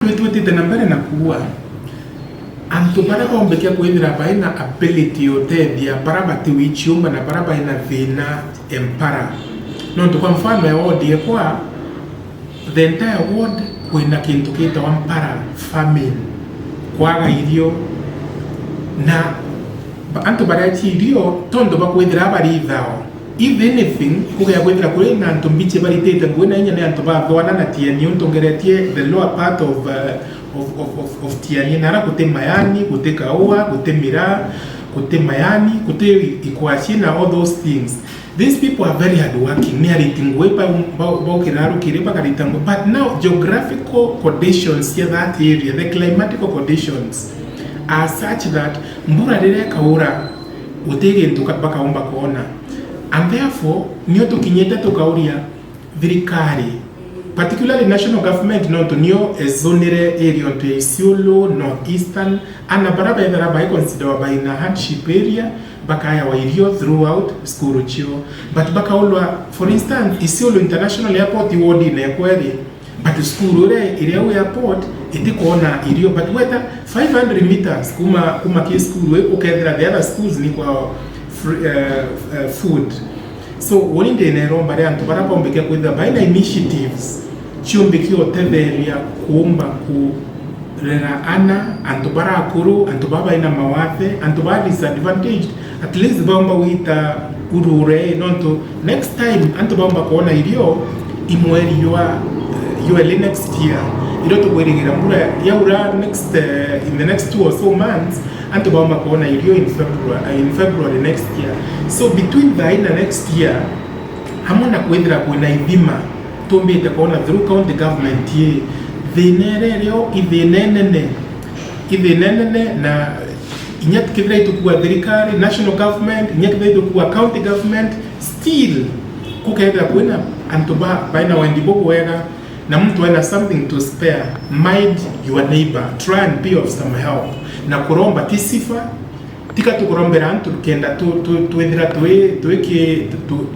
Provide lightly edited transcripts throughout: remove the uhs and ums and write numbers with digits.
twetwetite na mbere na kuwa antu bara bombekia kwithira baina ability yotethia bara batiwichiumba na bara baina thina empara no kwa mfano ya ward kwa the entire ward kwina kintu kita wampara famine kwaga irio na antu barachi irio tondo bakwithira bari thao if anything kugaya kwithira kuri na antu mbiche bari tete ngwena inya ne antu bathwana na tieni untongeretie the lower part of tieni nara kute mayani kute kaua kute mira kute mayani kute ikwachi na all those things. These people are very hardworking. Nearly tingwepa baukiraru kiripa karitango. But now geographical conditions here that area, the climatical conditions are such that mbura dere kaura utege ntuka baka omba kuona. And therefore niyo tukinyeta tukauria thirikari, particularly national government no to niyo ezonere area to Isiolo, northeastern and baraba ethera by consider by na hardship area bakaya wa irio throughout school chio but bakaulwa for instance Isiolo International Airport ward in Ekweri but school ile airport itikuona irio but whether 500 meters kuma ki school we ukethera the other schools ni kwa food. So wolinde ne romba re antu bara bombeke kwitha baina initiatives chiombekio tetheria kuomba ku rera ana antu bara akuru antu baba ina mawathe antu ba disadvantaged at least bamba wita urure nonto next time antu bamba kuona irio imweri yoele next year ilo to kwerigira mbura yaura next in the next 2 or so months antu bamba kuona irio in February next year. So between the ina next year hamuna kwendera kwena ithima tumbite kuona through county government ye thinerereo ithinenene na inyat kithira tukua thirikari national government inyat kithira tukua county government still kukethira kwena antu baina wendibo wega na mtu ana something to spare. Mind your neighbor, try and be of some help na kuromba tisifa tika tukurombera antu kenda twethira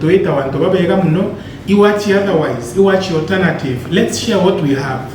tuita wantu babega muno iwachi otherwise iwachi alternative. Let's share what we have.